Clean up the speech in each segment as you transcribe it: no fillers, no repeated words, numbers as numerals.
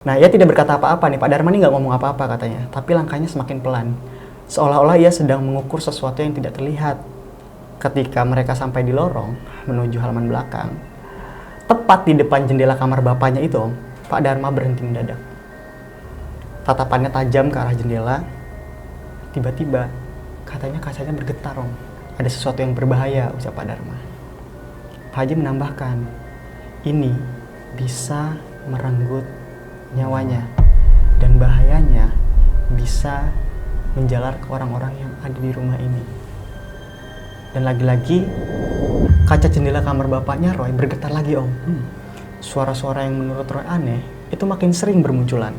Nah, ia tidak berkata apa-apa nih, Pak Dharma ini nggak ngomong apa-apa katanya, tapi langkahnya semakin pelan. Seolah-olah ia sedang mengukur sesuatu yang tidak terlihat. Ketika mereka sampai di lorong, menuju halaman belakang, tepat di depan jendela kamar bapaknya itu, Pak Dharma berhenti mendadak. Tatapannya tajam ke arah jendela. Tiba-tiba, katanya kacanya bergetar, Om. Ada sesuatu yang berbahaya, ucap Pak Dharma. Pak Haji menambahkan, ini bisa merenggut nyawanya, dan bahayanya bisa menjalar ke orang-orang yang ada di rumah ini. Dan lagi-lagi kaca jendela kamar bapaknya Roy bergetar lagi, Om. Suara-suara yang menurut Roy aneh itu makin sering bermunculan.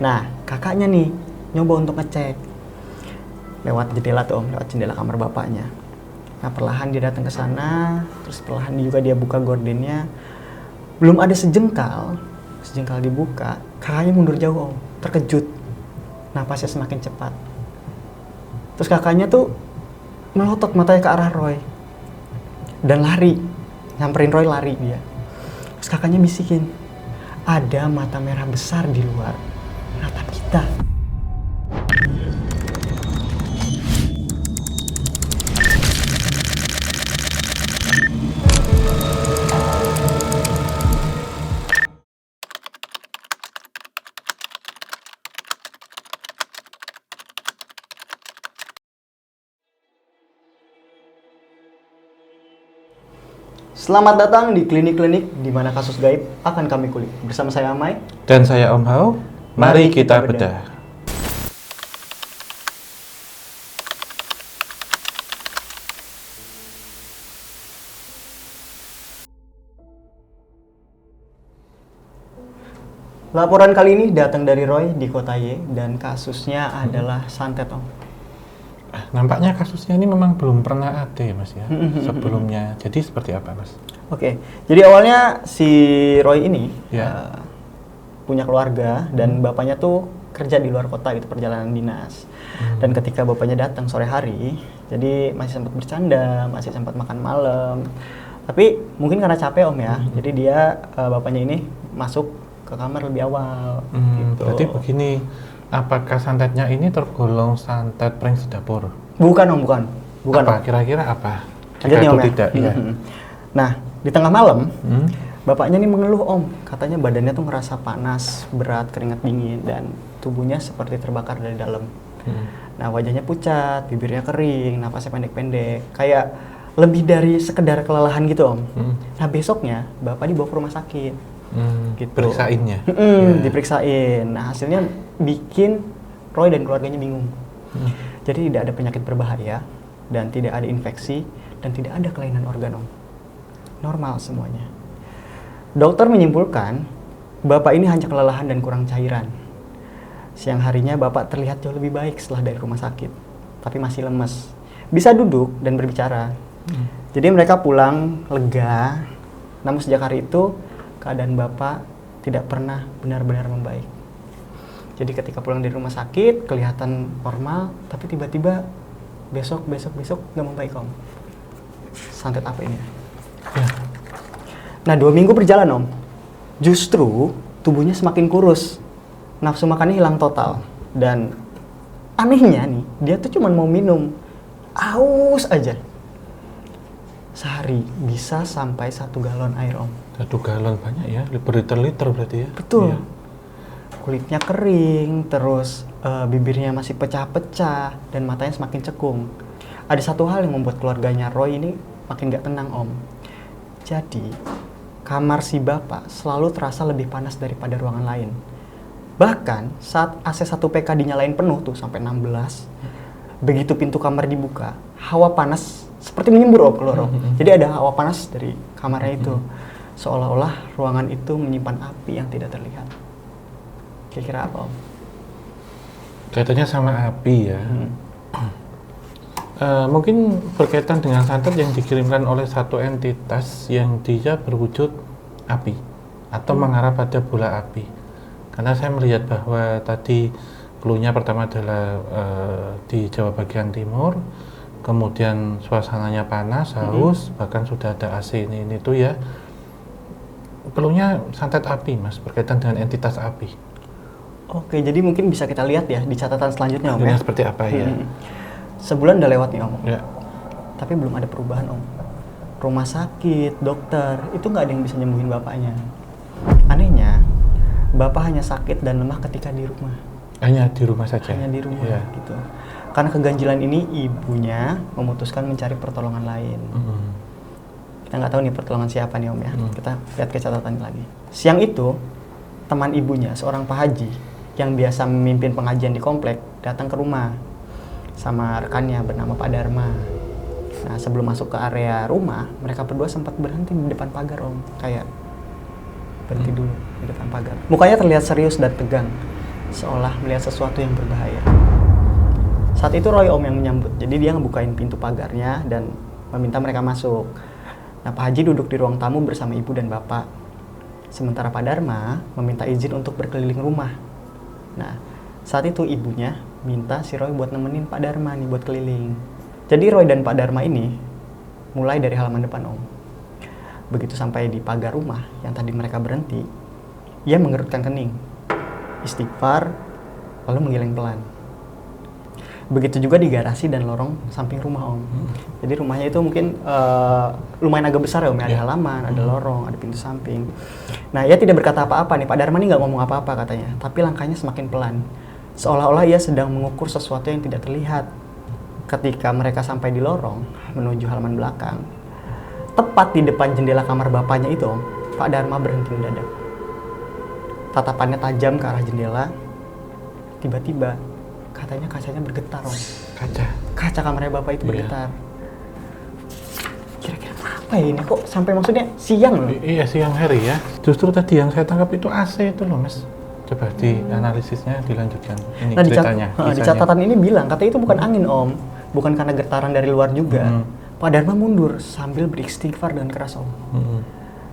Nah, kakaknya nih nyoba untuk ngecek lewat jendela tuh, Om, lewat jendela kamar bapaknya. Nah, perlahan dia datang ke sana, terus perlahan juga dia buka gordennya. Belum ada sejengkal dibuka, kakaknya mundur jauh, Om, terkejut. Napasnya semakin cepat. Terus kakaknya tuh melotot matanya ke arah Roy dan lari, nyamperin Roy, lari dia. Terus kakaknya bisikin, ada mata merah besar di luar, natap kita. Selamat datang di klinik-klinik di mana kasus gaib akan kami kulik. Bersama saya Amai. Dan saya Om Hao. Mari kita bedah. Laporan kali ini datang dari Roy di kota Y dan kasusnya adalah santet, Om. Nampaknya kasusnya ini memang belum pernah ada ya, Mas ya, sebelumnya. Jadi seperti apa, Mas? Oke, jadi awalnya si Roy ini Ya. Punya keluarga dan bapaknya tuh kerja di luar kota gitu, perjalanan dinas. Dan ketika bapaknya datang sore hari, jadi masih sempat bercanda, masih sempat makan malam. Tapi mungkin karena capek, Om, ya, jadi dia bapaknya ini masuk ke kamar lebih awal. Gitu. Berarti begini, apakah santetnya ini tergolong santet prank sedapur? Bukan, Om, bukan. Apa Om. kira-kira apa? Lanjut nih, Jika Om, itu ya. tidak, ya. Nah, di tengah malam, bapaknya nih mengeluh, Om. Katanya badannya tuh ngerasa panas, berat, keringat dingin, dan tubuhnya seperti terbakar dari dalam. Nah, wajahnya pucat, bibirnya kering, napasnya pendek-pendek. Kayak lebih dari sekedar kelelahan gitu, Om. Nah, besoknya bapak dibawa ke rumah sakit. Gitu. Periksainnya? Diperiksain. Nah, hasilnya bikin Roy dan keluarganya bingung. Jadi tidak ada penyakit berbahaya, dan tidak ada infeksi, dan tidak ada kelainan organ, Om. Normal semuanya. Dokter menyimpulkan, bapak ini hanya kelelahan dan kurang cairan. Siang harinya bapak terlihat jauh lebih baik setelah dari rumah sakit, tapi masih lemes. Bisa duduk dan berbicara. Jadi mereka pulang lega, namun sejak hari itu, keadaan bapak tidak pernah benar-benar membaik. Jadi ketika pulang dari rumah sakit, kelihatan normal, tapi tiba-tiba besok nggak membaik, Om. Santet apa ini? Ya. Nah, 2 minggu berjalan, Om. Justru tubuhnya semakin kurus. Nafsu makannya hilang total. Dan anehnya nih, dia tuh cuma mau minum. Aus aja. Sehari bisa sampai 1 galon air, Om. 1 galon banyak ya, berliter-liter berarti ya? Betul. Iya. Kulitnya kering, terus bibirnya masih pecah-pecah, dan matanya semakin cekung. Ada satu hal yang membuat keluarganya Roy ini makin gak tenang, Om. Jadi, kamar si bapak selalu terasa lebih panas daripada ruangan lain. Bahkan saat AC 1PK dinyalain penuh tuh sampai 16, begitu pintu kamar dibuka, hawa panas seperti menyembur, Om, keluar, Om. Jadi ada hawa panas dari kamarnya itu. Seolah-olah ruangan itu menyimpan api yang tidak terlihat. Kira-kira apa, Om? Kaitannya sama api ya. Mungkin berkaitan dengan santet yang dikirimkan oleh satu entitas yang dia berwujud api atau mengarah pada bola api. Karena saya melihat bahwa tadi clue-nya pertama adalah di Jawa bagian timur, kemudian suasananya panas, haus, bahkan sudah ada AC ini tuh ya. Clue-nya santet api, Mas, berkaitan dengan entitas api. Oke, jadi mungkin bisa kita lihat ya di catatan selanjutnya Om ya. Seperti apa ya? Sebulan udah lewat nih Om, Ya. tapi belum ada perubahan Om. Rumah sakit, dokter, itu nggak ada yang bisa nyembuhin bapaknya. Anehnya, bapak hanya sakit dan lemah ketika di rumah. Hanya di rumah saja? Hanya di rumah Ya. gitu. Karena keganjilan ini, ibunya memutuskan mencari pertolongan lain. Kita nggak tahu nih pertolongan siapa nih Om ya. Kita lihat ke catatan lagi. Siang itu, teman ibunya, seorang Pak Haji, yang biasa memimpin pengajian di komplek, datang ke rumah sama rekannya bernama Pak Dharma. Nah, sebelum masuk ke area rumah, mereka berdua sempat berhenti di depan pagar Om. Kayak berhenti dulu di depan pagar. Mukanya terlihat serius dan tegang, seolah melihat sesuatu yang berbahaya. Saat itu Roy Om yang menyambut, jadi dia ngebukain pintu pagarnya dan meminta mereka masuk. Nah, Pak Haji duduk di ruang tamu bersama ibu dan bapak. Sementara Pak Dharma meminta izin untuk berkeliling rumah. Nah, saat itu ibunya minta si Roy buat nemenin Pak Dharma nih buat keliling. Jadi Roy dan Pak Dharma ini mulai dari halaman depan Om. Begitu sampai di pagar rumah yang tadi mereka berhenti, ia mengerutkan kening, istighfar, lalu menggeleng pelan. Begitu juga di garasi dan lorong samping rumah Om. Jadi rumahnya itu mungkin lumayan agak besar ya Om, ada halaman, ada lorong, ada pintu samping. Nah, ia tidak berkata apa-apa nih, Pak Dharma ini nggak ngomong apa-apa katanya, tapi langkahnya semakin pelan. Seolah-olah ia sedang mengukur sesuatu yang tidak terlihat. Ketika mereka sampai di lorong menuju halaman belakang, tepat di depan jendela kamar bapaknya itu Om, Pak Dharma berhenti mendadak. Tatapannya tajam ke arah jendela. Tiba-tiba katanya kacanya bergetar Om. Kaca kamarnya bapak itu bergetar. Kira-kira apa ya ini, kok sampai maksudnya siang loh? Iya, siang hari ya. Justru tadi yang saya tangkap itu AC itu loh Mas. Coba dianalisisnya dilanjutkan. Ini Nah, ceritanya. di catatan ini bilang katanya itu bukan angin Om, bukan karena getaran dari luar juga. Pak Dharma mundur sambil beristighfar dengan keras Om.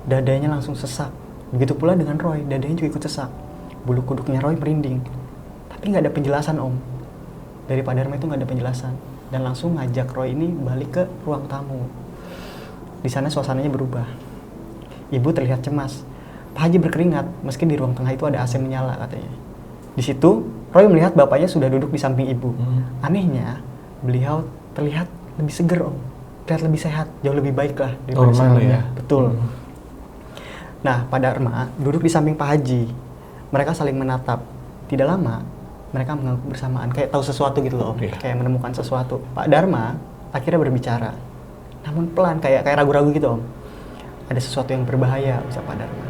Dadanya langsung sesak. Begitu pula dengan Roy, dadanya juga ikut sesak. Bulu kuduknya Roy merinding. Tapi nggak ada penjelasan Om. Dari Pak Dharma itu nggak ada penjelasan. Dan langsung ngajak Roy ini balik ke ruang tamu. Di sana suasananya berubah. Ibu terlihat cemas. Pak Haji berkeringat, meski di ruang tengah itu ada AC menyala katanya. Di situ, Roy melihat bapaknya sudah duduk di samping ibu. Anehnya, beliau terlihat lebih seger Om. Terlihat lebih sehat, jauh lebih baik lah daripada sebelumnya. Betul. Nah, Pak Dharma duduk di samping Pak Haji. Mereka saling menatap. Tidak lama, mereka mengangguk bersamaan, kayak tahu sesuatu gitu loh, kayak menemukan sesuatu. Pak Dharma akhirnya berbicara, namun pelan, kayak ragu-ragu gitu Om. Ada sesuatu yang berbahaya, ucap Pak Dharma.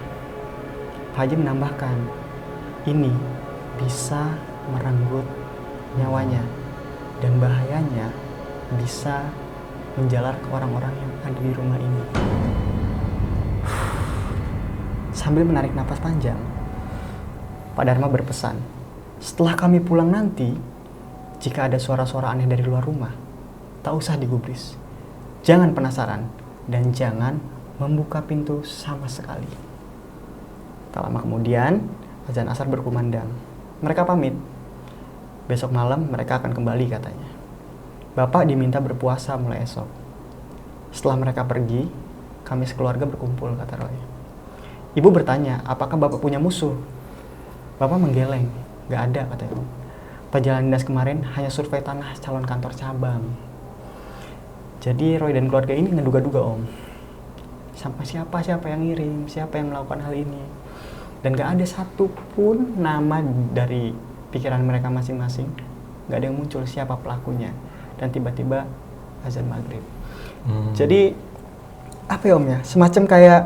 Pak Haji menambahkan, ini bisa merenggut nyawanya dan bahayanya bisa menjalar ke orang-orang yang ada di rumah ini. Sambil menarik napas panjang, Pak Dharma berpesan, setelah kami pulang nanti, jika ada suara-suara aneh dari luar rumah, tak usah digubris. Jangan penasaran dan jangan membuka pintu sama sekali. Tak lama kemudian, azan asar berkumandang. Mereka pamit. Besok malam mereka akan kembali katanya. Bapak diminta berpuasa mulai esok. Setelah mereka pergi, kami sekeluarga berkumpul, kata Roy. Ibu bertanya, apakah bapak punya musuh? Bapak menggeleng, gak ada katanya. Perjalanan dinas kemarin hanya survei tanah calon kantor cabang. Jadi Roy dan keluarga ini ngeduga-duga Om. Sampai siapa yang ngirim, siapa yang melakukan hal ini. Dan gak ada satupun nama dari pikiran mereka masing-masing. Gak ada yang muncul siapa pelakunya. Dan tiba-tiba azan maghrib. Jadi apa ya Om ya, semacam kayak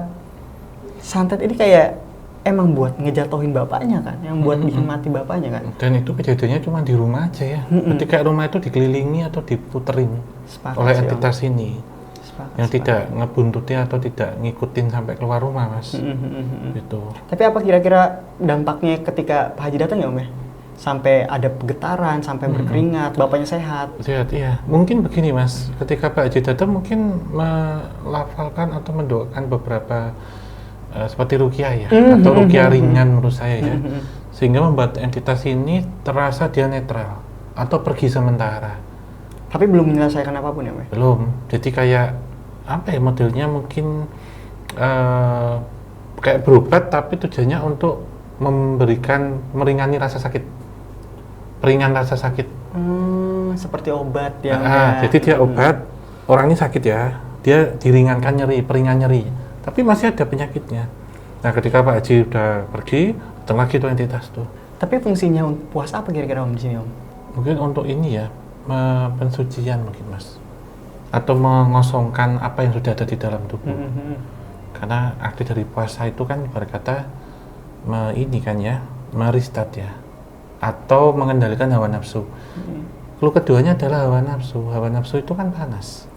santet ini kayak emang buat ngejatohin bapaknya kan, yang buat bikin mati bapaknya kan. Dan itu kejadiannya cuma di rumah aja ya. Ketika rumah itu dikelilingi atau diputerin oleh entitas ini. Yang tidak ngebuntuti atau tidak ngikutin sampai keluar rumah Mas. Gitu. Tapi apa kira-kira dampaknya ketika Pak Haji datang ya Om ya? Sampai ada getaran, sampai berkeringat, bapaknya sehat. Sehat, iya. Mungkin begini Mas, ketika Pak Haji datang mungkin melafalkan atau mendoakan beberapa seperti ruqyah ya, atau ruqyah ringan menurut saya ya. Sehingga membuat entitas ini terasa dia netral atau pergi sementara. Tapi belum menyelesaikan apapun ya Mas? Belum. Jadi kayak apa ya modelnya, mungkin kayak berobat tapi tujuannya untuk meringani rasa sakit, peringan rasa sakit. Seperti obat ya. Jadi dia obat, orang ini sakit ya, dia diringankan nyeri, peringan nyeri, tapi masih ada penyakitnya. Nah ketika Pak Haji udah pergi, datang lagi tuh entitas tuh. Tapi fungsinya puasa apa kira-kira Om di sini Om? Mungkin untuk ini ya, pensucian mungkin Mas, atau mengosongkan apa yang sudah ada di dalam tubuh. Karena arti dari puasa itu kan berkata ini kan ya, meristat ya, atau mengendalikan hawa nafsu. Lalu keduanya adalah hawa nafsu. Hawa nafsu itu kan panas.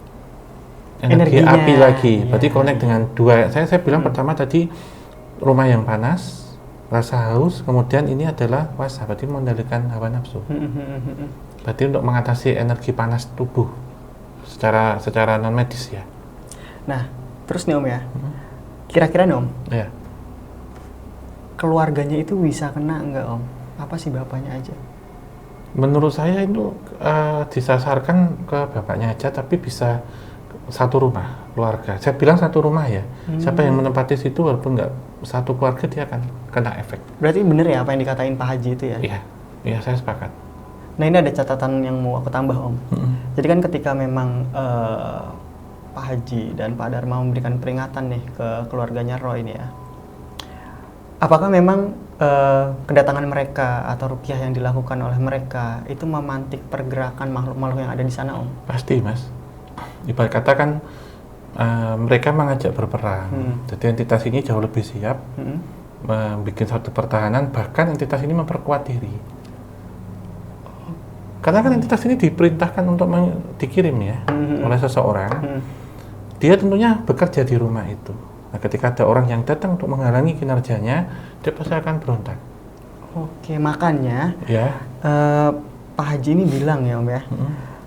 Energi Energinya, api lagi. iya. Berarti connect dengan dua. Saya bilang pertama tadi rumah yang panas, rasa haus, kemudian ini adalah puasa. Berarti mengendalikan hawa nafsu. Berarti untuk mengatasi energi panas tubuh secara non medis ya. Nah, terus nih Om ya. Kira-kira nih Om, Ya. keluarganya itu bisa kena nggak Om? Apa sih bapaknya aja? Menurut saya itu disasarkan ke bapaknya aja, tapi bisa satu rumah keluarga. Saya bilang satu rumah ya. Siapa yang menempati situ walaupun nggak satu keluarga dia akan kena efek. Berarti bener ya apa yang dikatain Pak Haji itu ya? Iya saya sepakat. Nah ini ada catatan yang mau aku tambah Om. Jadi kan ketika memang Pak Haji dan Pak Dharma memberikan peringatan nih ke keluarganya Roy ini ya. Apakah memang kedatangan mereka atau ruqyah yang dilakukan oleh mereka itu memantik pergerakan makhluk-makhluk yang ada di sana Om? Pasti Mas. Ibarat kata kan mereka mengajak berperang. Jadi entitas ini jauh lebih siap membuat satu pertahanan, bahkan entitas ini memperkuat diri. Karena kan entitas ini diperintahkan untuk dikirim ya oleh seseorang. Dia tentunya bekerja di rumah itu. Nah, ketika ada orang yang datang untuk menghalangi kinerjanya, dia pasti akan berontak. Oke, makanya Ya. Pak Haji ini bilang ya Om ya,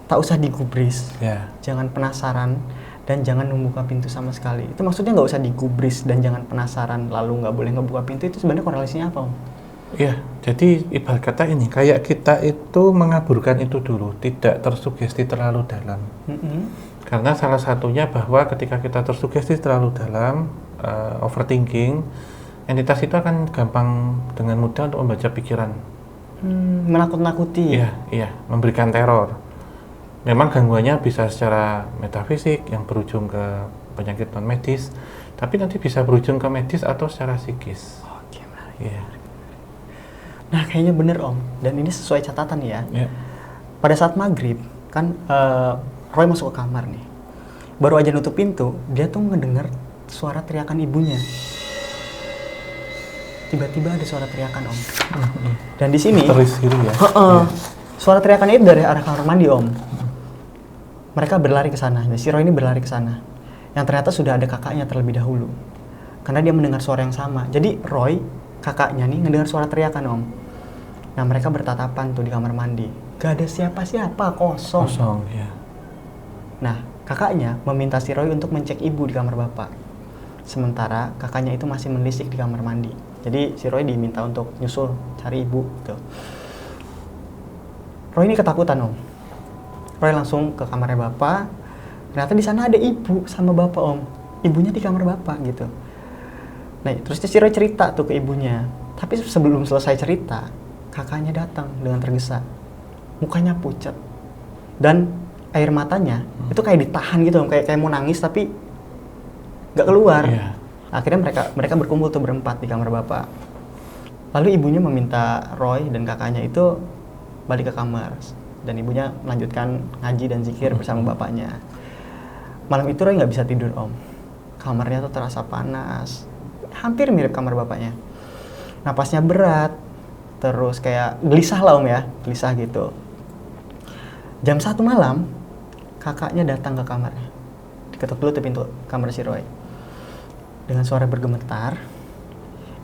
tak usah digubris, Ya. jangan penasaran dan jangan membuka pintu sama sekali. Itu maksudnya nggak usah digubris dan jangan penasaran lalu nggak boleh ngebuka pintu, itu sebenarnya korelasinya apa Om? Iya, jadi ibarat kata ini, kayak kita itu mengaburkan itu dulu, tidak tersugesti terlalu dalam. Karena salah satunya bahwa ketika kita tersugesti terlalu dalam, overthinking, entitas itu akan gampang dengan mudah untuk membaca pikiran. Menakut-nakuti. Iya, memberikan teror. Memang gangguannya bisa secara metafisik yang berujung ke penyakit non medis, tapi nanti bisa berujung ke medis atau secara psikis. Oke, menarik. Iya. Nah kayaknya bener Om, dan ini sesuai catatan ya. Iya. Pada saat maghrib kan Roy masuk ke kamar nih, baru aja nutup pintu, dia tuh ngedenger suara teriakan ibunya. Tiba-tiba ada suara teriakan Om. Dan di sini, Teris gitu ya. suara teriakannya itu dari arah kamar mandi Om. Mereka berlari ke sana. Si Roy ini berlari ke sana. Yang ternyata sudah ada kakaknya terlebih dahulu. Karena dia mendengar suara yang sama. Jadi Roy, kakaknya nih ngedengar suara teriakan Om. Nah mereka bertatapan tuh di kamar mandi. Gak ada siapa-siapa, kosong. Kosong ya. Nah kakaknya meminta si Roy untuk mencek ibu di kamar bapak. Sementara kakaknya itu masih menelisik di kamar mandi. Jadi si Roy diminta untuk nyusul cari ibu gitu. Roy ini ketakutan Om. Roy langsung ke kamarnya bapak. Ternyata di sana ada ibu sama bapak Om. Ibunya di kamar bapak gitu. Nah terus si Roy cerita tuh ke ibunya. Tapi sebelum selesai cerita, kakaknya datang dengan tergesa. Mukanya pucat. Dan air matanya itu kayak ditahan gitu Om. Kayak mau nangis tapi gak keluar. Iya. Akhirnya mereka berkumpul tuh berempat di kamar bapak. Lalu ibunya meminta Roy dan kakaknya itu balik ke kamar. Dan ibunya melanjutkan ngaji dan zikir bersama bapaknya. Malam itu Roy nggak bisa tidur Om. Kamarnya tuh terasa panas. Hampir mirip kamar bapaknya. Napasnya berat. Terus kayak gelisah lah Om ya. Gelisah gitu. Jam 1 malam, kakaknya datang ke kamarnya. Diketuk dulu tuh pintu kamar si Roy. Dengan suara bergemetar.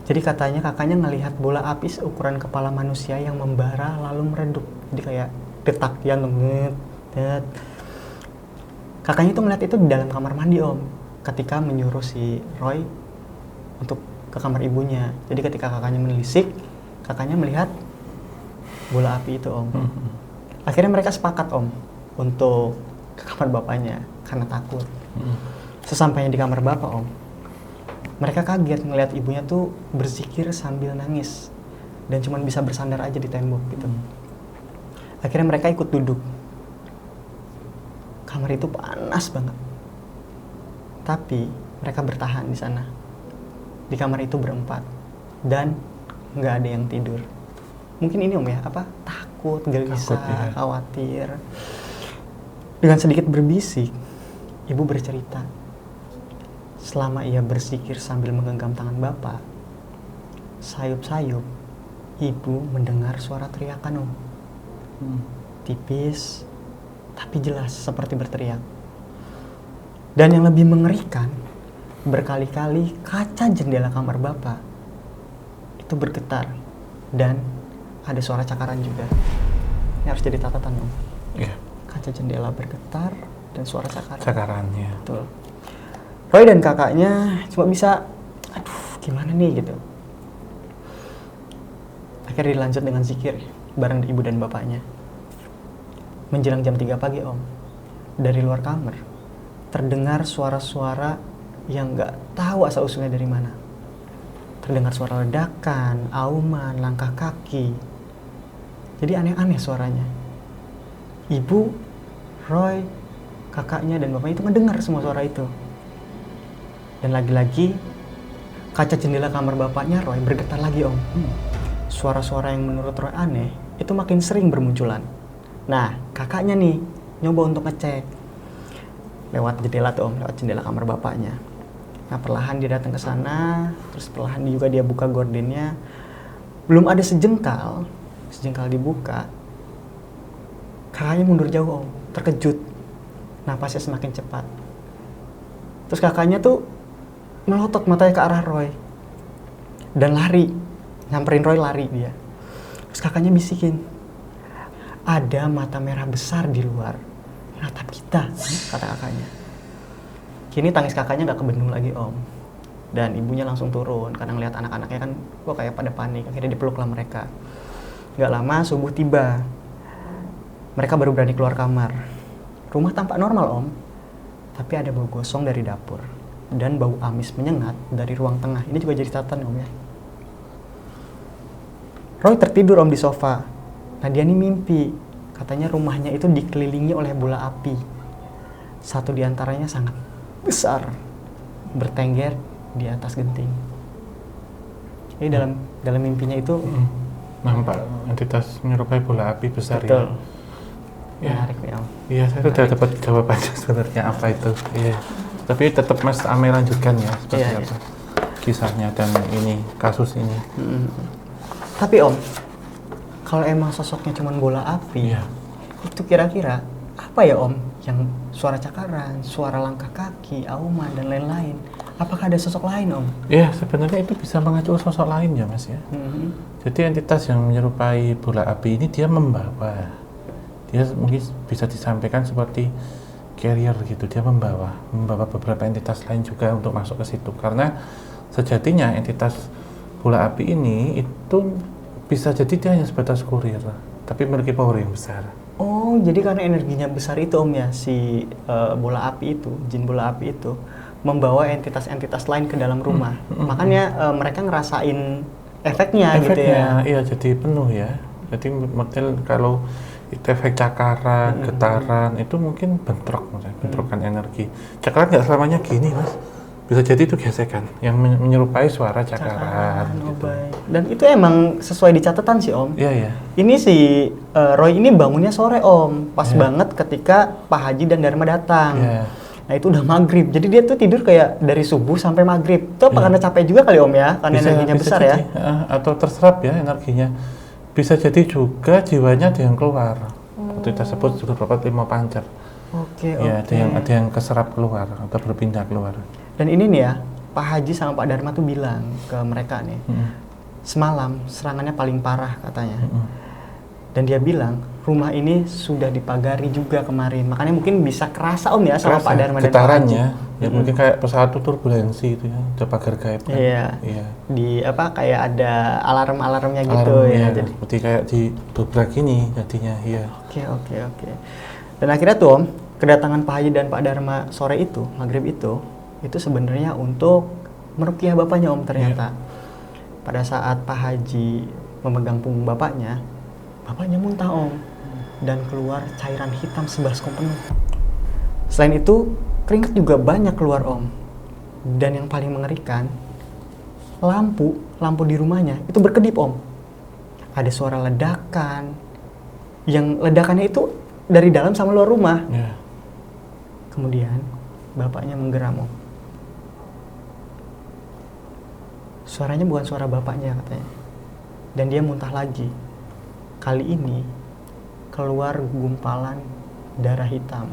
Jadi katanya kakaknya ngelihat bola api seukuran kepala manusia yang membara lalu meredup. Jadi kayak detak yang ngeget. Kakaknya itu ngeliat itu di dalam kamar mandi Om. Ketika menyuruh si Roy untuk ke kamar ibunya. Jadi ketika kakaknya menelisik, kakaknya melihat bola api itu Om. Akhirnya mereka sepakat Om untuk ke kamar bapaknya karena takut. Sesampainya di kamar bapak Om, Mereka kaget ngelihat ibunya tuh berzikir sambil nangis dan cuma bisa bersandar aja di tembok gitu. Akhirnya mereka ikut duduk. Kamar itu panas banget. Tapi mereka bertahan di sana. Di kamar itu berempat dan nggak ada yang tidur. Mungkin ini Om ya, takut, gelisah, ya. khawatir. Dengan sedikit berbisik, ibu bercerita. Selama ia berzikir sambil menggenggam tangan bapak, sayup-sayup, ibu mendengar suara teriakan Om. Tipis, tapi jelas seperti berteriak. Dan yang lebih mengerikan, berkali-kali kaca jendela kamar bapak itu bergetar dan ada suara cakaran juga. Ini harus jadi catatan Om. Iya. Kaca jendela bergetar dan suara cakaran. Cakarannya. Betul. Roy dan kakaknya cuma bisa, gimana nih gitu. Akhirnya dilanjut dengan zikir bareng ibu dan bapaknya. Menjelang jam 3 pagi Om, dari luar kamar terdengar suara-suara yang nggak tahu asal usulnya dari mana. Terdengar suara ledakan, auman, langkah kaki. Jadi aneh-aneh suaranya. Ibu, Roy, kakaknya dan bapaknya itu mendengar semua suara itu. Dan lagi-lagi kaca jendela kamar bapaknya Roy bergetar lagi Om. Suara-suara yang menurut Roy aneh itu makin sering bermunculan. Nah, kakaknya nih nyoba untuk ngecek lewat jendela tuh Om, lewat jendela kamar bapaknya. Nah, perlahan dia datang ke sana, terus perlahan juga dia buka gordennya. Belum ada sejengkal dibuka. Kakaknya mundur jauh Om, terkejut. Napasnya semakin cepat. Terus kakaknya tuh melotot matanya ke arah Roy dan lari, nyamperin Roy, lari dia. Terus kakaknya bisikin, ada mata merah besar di luar, menatap kita, kata kakaknya. Kini tangis kakaknya nggak kebendung lagi Om, dan ibunya langsung turun karena ngeliat anak-anaknya kan kok kayak pada panik. Akhirnya dipeluklah mereka. Nggak lama subuh tiba, mereka baru berani keluar kamar. Rumah tampak normal Om, tapi ada bau gosong dari dapur dan bau amis menyengat dari ruang tengah. Ini juga jadi catatan Om ya. Roy tertidur Om di sofa. Nah dia nih mimpi, katanya rumahnya itu dikelilingi oleh bola api. Satu di antaranya sangat besar, bertengger di atas genting. Jadi dalam mimpinya itu nampak entitas menyerupai bola api besar. betul. Ya. Menarik nih Om. Iya, saya sudah dapat jawabannya sebenarnya apa itu. Iya. Tapi tetap Mas Ame lanjutkan ya seperti Iya, apa kisahnya dan ini kasus ini. Tapi Om, kalau emang sosoknya cuma bola api, Iya. itu kira-kira apa ya Om? Yang suara cakaran, suara langkah kaki, auman dan lain-lain. Apakah ada sosok lain Om? Iya, sebenarnya itu bisa mengacu sosok lain ya Mas ya. Jadi entitas yang menyerupai bola api ini dia membawa. Dia mungkin bisa disampaikan seperti carrier gitu, dia membawa beberapa entitas lain juga untuk masuk ke situ. Karena sejatinya entitas bola api ini itu bisa jadi dia hanya sebatas kurir, tapi memiliki power yang besar. Oh, jadi karena energinya besar itu Om ya, si bola api itu, jin bola api itu membawa entitas-entitas lain ke dalam rumah. Makanya mereka ngerasain efeknya gitu ya. Iya, jadi penuh ya. Jadi model kalau itu efek cakaran, getaran, itu mungkin bentrokan energi. Cakaran nggak selamanya gini Mas. Bisa jadi itu gesekan yang menyerupai suara cakaran gitu. Baik. Dan itu emang sesuai di catatan sih Om. Iya, iya. Ini si Roy ini bangunnya sore Om, pas banget ketika Pak Haji dan Dharma datang. Iya. Nah itu udah maghrib, jadi dia tuh tidur kayak dari subuh sampai maghrib. Itu apa karena capek juga kali Om ya, karena energinya besar jadi, ya? atau terserap ya energinya. Bisa jadi juga jiwanya ada yang keluar. Kita sebut juga beberapa 5 pancar. Oke. Ya, ada yang keserap keluar atau berpindah keluar. Dan ini nih ya, Pak Haji sama Pak Dharma tuh bilang ke mereka nih, semalam serangannya paling parah katanya. Dan dia bilang rumah ini sudah dipagari juga kemarin, makanya mungkin bisa kerasa Om ya sama Pak Dharma dan Pak Haji. Getarannya, ya mungkin kayak pesawat tuh turbulensi itu ya, ada pagar gaib kan. Iya. Di apa kayak ada alarm-alarmnya gitu ya. Jadi seperti kayak di dobrak ini jadinya, iya. Oke. Dan akhirnya tuh Om, kedatangan Pak Haji dan Pak Dharma sore itu, maghrib itu sebenarnya untuk meruqyah bapaknya Om ternyata. Pada saat Pak Haji memegang punggung bapaknya muntah Om, dan keluar cairan hitam sebaskom penuh. Selain itu keringat juga banyak keluar Om. Dan yang paling mengerikan, lampu di rumahnya itu berkedip Om. Ada suara ledakan, yang ledakannya itu dari dalam sama luar rumah. Kemudian bapaknya menggeram Om. Suaranya bukan suara bapaknya katanya. Dan dia muntah lagi. Kali ini keluar gumpalan darah hitam.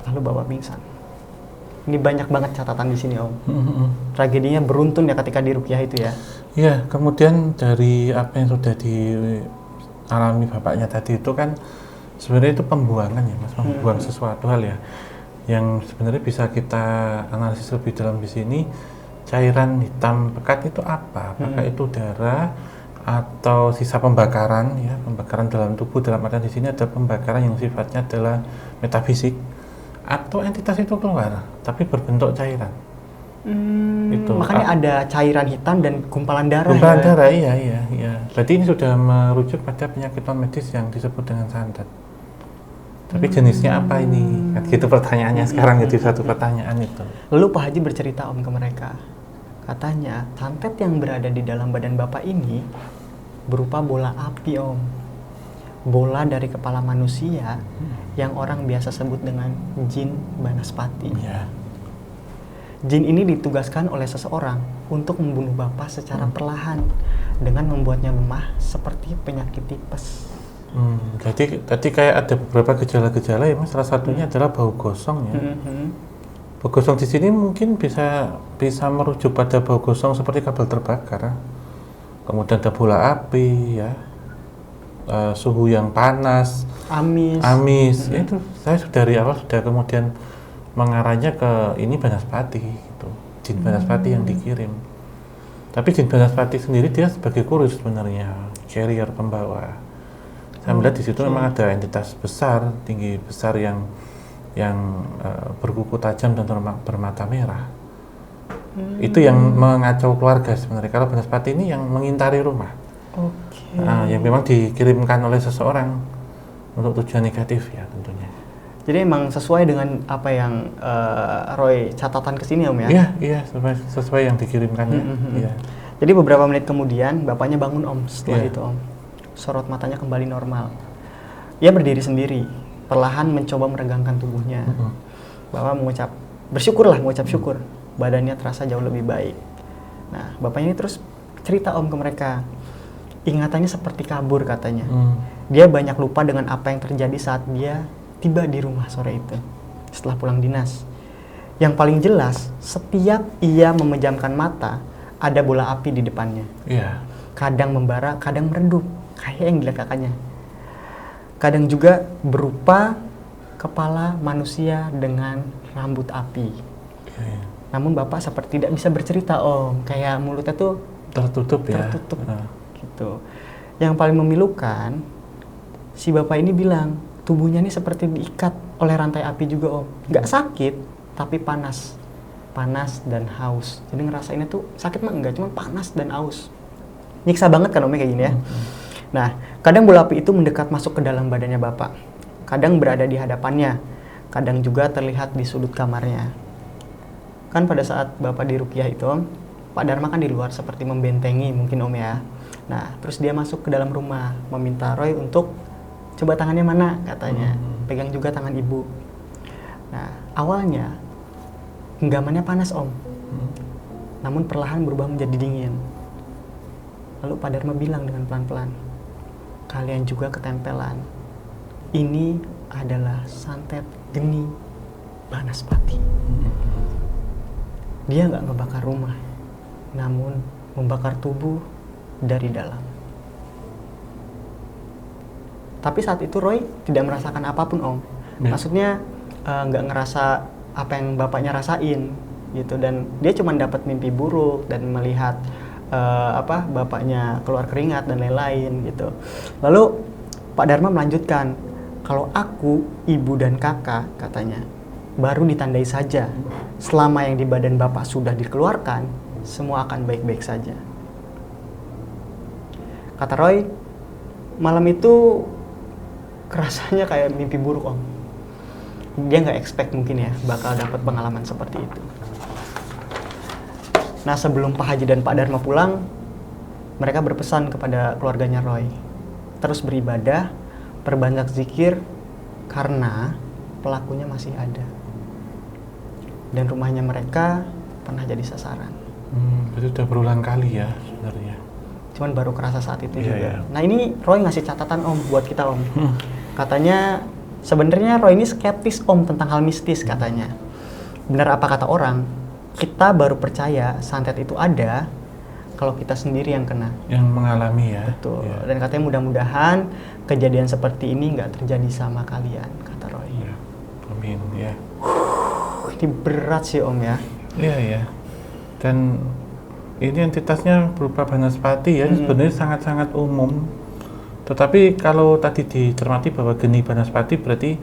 Lalu bapak pingsan. Ini banyak banget catatan di sini Om. Tragedinya beruntun ya ketika diruqyah itu ya. Iya, kemudian dari apa yang sudah dialami bapaknya tadi itu kan sebenarnya itu pembuangan ya Mas, membuang sesuatu hal ya. Yang sebenarnya bisa kita analisis lebih dalam di sini, cairan hitam pekat itu apa? Apakah itu darah atau sisa pembakaran ya, pembakaran dalam tubuh, dalam artian di sini ada pembakaran yang sifatnya adalah metafisik, atau entitas itu keluar tapi berbentuk cairan. Itu makanya ada cairan hitam dan gumpalan darah. Gumpalan darah, iya. Berarti ini sudah merujuk pada penyakit non medis yang disebut dengan santet. Tapi jenisnya apa ini? Kan gitu pertanyaannya sekarang jadi satu pertanyaan itu. Lalu Pak Haji bercerita Om ke mereka. Katanya santet yang berada di dalam badan bapak ini berupa bola api Om. Bola dari kepala manusia yang orang biasa sebut dengan jin Banaspati. Jin ini ditugaskan oleh seseorang untuk membunuh bapak secara perlahan dengan membuatnya lemah seperti penyakit tipes. Jadi tadi kayak ada beberapa gejala-gejala ya Mas. Salah satunya adalah bau gosong ya. Bau gosong di sini mungkin bisa merujuk pada bau gosong seperti kabel terbakar. Kemudian ada bola api ya, suhu yang panas, amis. Ya, itu saya sudah dari awal sudah kemudian mengarahnya ke ini Banaspati gitu. Jin Banaspati yang dikirim. Tapi jin Banaspati sendiri dia sebagai kurus sebenarnya, carrier pembawa. Saya melihat di situ memang ada entitas besar, tinggi besar yang berkuku tajam dan bermata merah. Itu yang mengacau keluarga sebenarnya. Kalau Banaspati ini yang mengintari rumah. Yang memang dikirimkan oleh seseorang untuk tujuan negatif ya tentunya. Jadi emang sesuai dengan apa yang Roy catatan ke sini Om ya? Iya, sesuai yang dikirimkannya. Iya. Jadi beberapa menit kemudian bapaknya bangun Om setelah itu Om. Sorot matanya kembali normal. Ia berdiri sendiri, perlahan mencoba meregangkan tubuhnya. Bapak mengucap syukur. Badannya terasa jauh lebih baik. Nah, bapaknya ini terus cerita Om ke mereka. Ingatannya seperti kabur katanya. Dia banyak lupa dengan apa yang terjadi saat dia tiba di rumah sore itu setelah pulang dinas. Yang paling jelas, setiap ia memejamkan mata, ada bola api di depannya. Kadang membara, kadang meredup, kayak yang dilihat kakaknya. Kadang juga berupa kepala manusia dengan rambut api. Namun bapak seperti tidak bisa bercerita Om, kayak mulutnya tuh tertutup gitu. Yang paling memilukan, si bapak ini bilang tubuhnya ini seperti diikat oleh rantai api juga Om. Nggak sakit, tapi panas dan haus. Jadi ngerasainnya tuh sakit mah enggak, cuma panas dan haus. Nyiksa banget kan Om kayak gini ya. Nah, kadang bola api itu mendekat masuk ke dalam badannya bapak. Kadang berada di hadapannya, kadang juga terlihat di sudut kamarnya. Kan pada saat bapak diruqyah itu Om, Pak Dharma kan di luar seperti membentengi mungkin Om ya. Nah, terus dia masuk ke dalam rumah, meminta Roy untuk coba tangannya mana katanya. Pegang juga tangan ibu. Nah, awalnya genggamannya panas Om. Namun perlahan berubah menjadi dingin. Lalu Pak Dharma bilang dengan pelan-pelan, kalian juga ketempelan. Ini adalah santet geni Banaspati. Dia nggak ngebakar rumah, namun membakar tubuh dari dalam. Tapi saat itu Roy tidak merasakan apapun Om. Maksudnya nggak ngerasa apa yang bapaknya rasain gitu. Dan dia cuma dapat mimpi buruk dan melihat bapaknya keluar keringat dan lain-lain gitu. Lalu Pak Dharma melanjutkan, kalau aku, ibu dan kakak katanya, baru ditandai saja. Selama yang di badan Bapak sudah dikeluarkan, semua akan baik-baik saja. Kata Roy, malam itu kerasanya kayak mimpi buruk Om. Dia nggak expect mungkin ya bakal dapat pengalaman seperti itu. Nah sebelum Pak Haji dan Pak Dharma pulang, mereka berpesan kepada keluarganya Roy, terus beribadah, perbanyak zikir, karena pelakunya masih ada. Dan rumahnya mereka pernah jadi sasaran. Itu udah berulang kali ya sebenarnya. Cuman baru kerasa saat itu juga. Iya. Nah ini Roy ngasih catatan Om buat kita Om. Katanya sebenarnya Roy ini skeptis Om tentang hal mistis katanya. Benar apa kata orang, kita baru percaya santet itu ada kalau kita sendiri yang kena. Yang mengalami ya. Betul. Ya. Dan katanya mudah-mudahan kejadian seperti ini nggak terjadi sama kalian, kata Roy. Ya. Amin ya. Ini berat sih Om ya. Iya ya. Dan ini entitasnya berupa banaspati ya, sebenarnya sangat-sangat umum. Tetapi kalau tadi dicermati bahwa geni banaspati berarti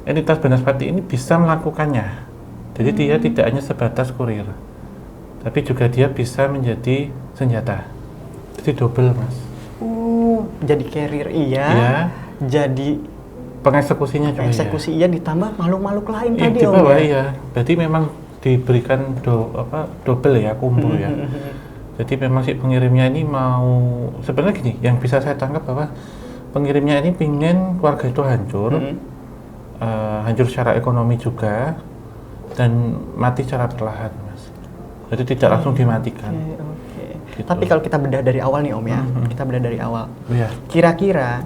entitas banaspati ini bisa melakukannya. Jadi dia tidak hanya sebatas kurir, tapi juga dia bisa menjadi senjata. Jadi double mas. Jadi carrier iya. Iya. Jadi Pengeksekusinya juga eksekusi iya ditambah makhluk-makhluk lain ya. tadi Di Om bawah ya. iya. Berarti memang diberikan double ya, combo ya. Jadi memang si pengirimnya ini mau, sebenarnya gini, yang bisa saya tangkap bahwa pengirimnya ini pingin keluarga itu hancur, hancur secara ekonomi juga, dan mati secara perlahan, mas. Jadi tidak langsung dimatikan. Oke. Gitu. Tapi kalau kita bedah dari awal nih Om ya, kita bedah dari awal. Iya. Kira-kira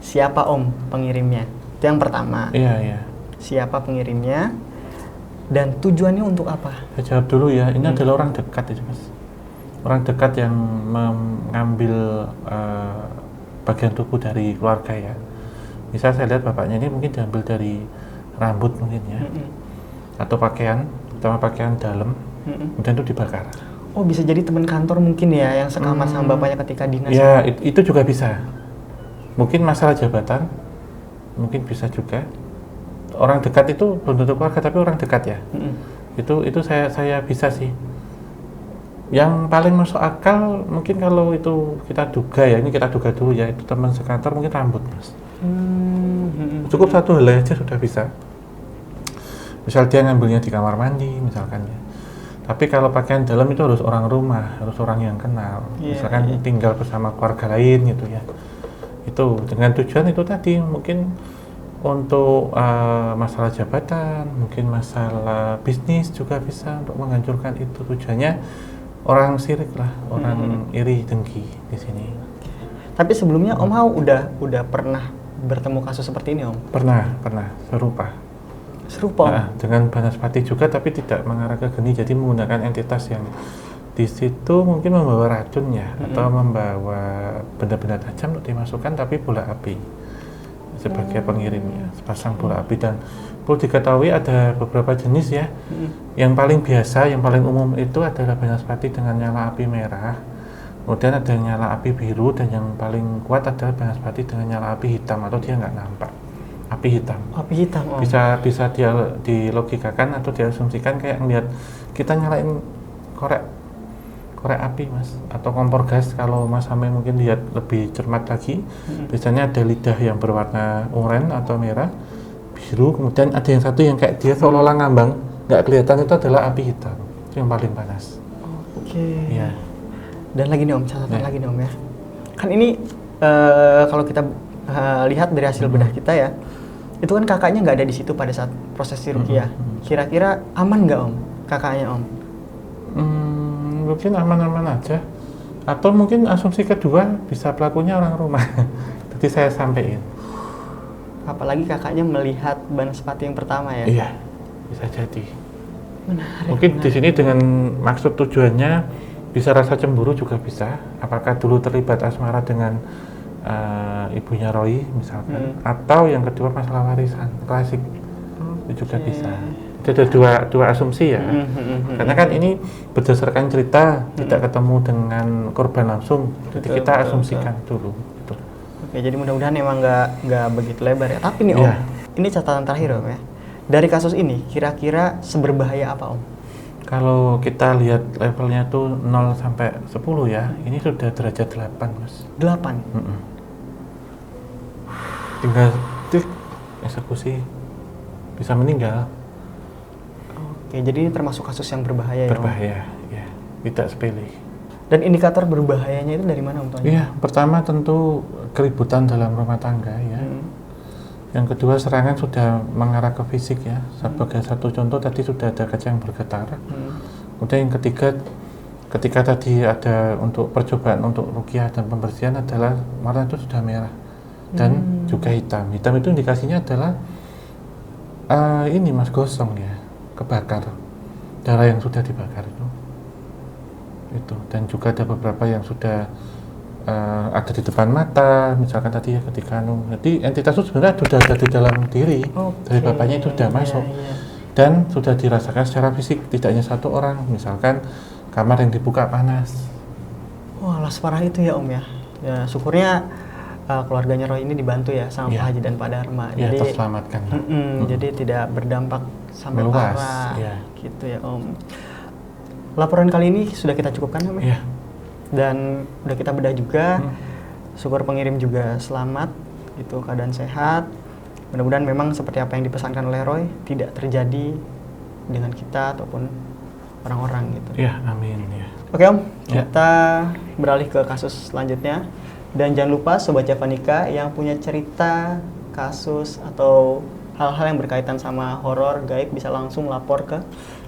siapa Om pengirimnya? Itu yang pertama. Iya, iya. Siapa pengirimnya? Dan tujuannya untuk apa? Saya jawab dulu ya, ini adalah orang dekat itu mas. Orang dekat yang mengambil bagian tubuh dari keluarga ya. Misal saya lihat bapaknya ini mungkin diambil dari rambut mungkin ya, atau pakaian, terutama pakaian dalam, kemudian itu dibakar. Oh bisa jadi teman kantor mungkin ya yang sekamar sama bapaknya ketika dinas. Ya itu juga bisa. Mungkin masalah jabatan, mungkin bisa juga. Orang dekat itu belum tentu keluarga tapi orang dekat ya. Itu saya bisa sih. Yang paling masuk akal mungkin kalau itu kita duga ya, ini kita duga dulu ya, itu teman sekantor mungkin rambut mas. Cukup satu helai aja sudah bisa. Misal dia ngambilnya di kamar mandi misalkan ya. Tapi kalau pakaian dalam itu harus orang rumah, harus orang yang kenal. Misalkan tinggal bersama keluarga lain gitu ya. Itu dengan tujuan itu tadi mungkin untuk masalah jabatan, mungkin masalah bisnis juga bisa untuk menghancurkan itu. Tujuannya orang sirik lah, orang iri dengki di sini. Tapi sebelumnya Om Hao udah pernah bertemu kasus seperti ini Om? Pernah serupa. Serupa? Dengan banaspati juga tapi tidak mengarah ke geni, jadi menggunakan entitas yang di situ mungkin membawa racun ya, atau membawa benda-benda tajam untuk dimasukkan tapi bola api sebagai pengirimnya, sepasang bola api. Dan perlu diketahui ada beberapa jenis ya. Yang paling biasa, yang paling umum itu adalah banaspati dengan nyala api merah, kemudian ada nyala api biru, dan yang paling kuat adalah banaspati dengan nyala api hitam atau dia nggak nampak. Api hitam. Api hitam Om? Bisa dia dilogikakan atau diasumsikan kayak ngeliat kita nyalain korek api mas, atau kompor gas. Kalau mas Hamid mungkin lihat lebih cermat lagi, biasanya ada lidah yang berwarna oranye atau merah, biru, kemudian ada yang satu yang kayak dia seolah-olah ngambang, nggak kelihatan, itu adalah api hitam, itu yang paling panas. Oke. Ya. Dan lagi nih Om, catatan lagi nih Om ya. Kan ini kalau kita lihat dari hasil bedah kita ya, itu kan kakaknya nggak ada di situ pada saat proses ruqyah. Kira-kira aman nggak Om kakaknya Om? Mungkin aman-aman aja, atau mungkin asumsi kedua bisa pelakunya orang rumah. Jadi saya sampaikan. Apalagi kakaknya melihat banaspati yang pertama ya. Iya, bisa jadi. Menarik. Mungkin di sini dengan maksud tujuannya bisa rasa cemburu juga bisa. Apakah dulu terlibat asmara dengan ibunya Roy misalkan, atau yang kedua masalah warisan klasik, itu juga bisa. Jadi ada dua asumsi ya. Karena kan ini berdasarkan cerita, tidak ketemu dengan korban langsung, jadi kita asumsikan dulu. Gitu. Oke, jadi mudah-mudahan emang nggak begitu lebar ya. Tapi nih Om, ini catatan terakhir Om ya. Dari kasus ini, kira-kira seberbahaya apa Om? Kalau kita lihat levelnya tuh 0 sampai 10 ya, ini sudah derajat 8 Mas. 8? Tinggal eksekusi, bisa meninggal. Oke, jadi ini termasuk kasus yang berbahaya ya Om? Berbahaya, ya, tidak sepele. Dan indikator berbahayanya itu dari mana Om Tony? Iya, pertama tentu keributan dalam rumah tangga ya. Yang kedua serangan sudah mengarah ke fisik ya. Sebagai satu contoh tadi sudah ada kaca yang bergetar. Kemudian yang ketiga, ketika tadi ada untuk percobaan untuk ruqyah dan pembersihan adalah warna itu sudah merah dan juga hitam. Hitam itu indikasinya adalah ini Mas, gosong ya, kebakar, darah yang sudah dibakar itu. Dan juga ada beberapa yang sudah ada di depan mata, misalkan tadi ya ketika jadi entitas itu sebenarnya sudah ada di dalam diri. Dari bapaknya itu sudah masuk dan sudah dirasakan secara fisik, tidak hanya satu orang, misalkan kamar yang dibuka panas. Wah, separah itu ya Om ya. Ya syukurnya keluarganya Roy ini dibantu ya sama Pak Haji dan Pak Dharma. Ya, Jadi terselamatkan. Jadi tidak berdampak sampai meluas, parah. ya. Gitu ya Om. Laporan kali ini sudah kita cukupkan Om ya? Dan udah kita bedah juga. Syukur pengirim juga selamat gitu, keadaan sehat. Mudah-mudahan memang seperti apa yang dipesankan oleh Roy tidak terjadi dengan kita ataupun orang-orang gitu. Ya, amin ya. Oke Om, kita beralih ke kasus selanjutnya. Dan jangan lupa Sobat Javanika yang punya cerita, kasus atau hal-hal yang berkaitan sama horor, gaib bisa langsung lapor ke,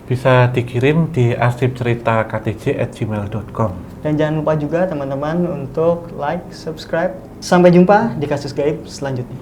bisa dikirim di arsipcerita.ktj@gmail.com. Dan jangan lupa juga teman-teman untuk like, subscribe. Sampai jumpa di kasus gaib selanjutnya.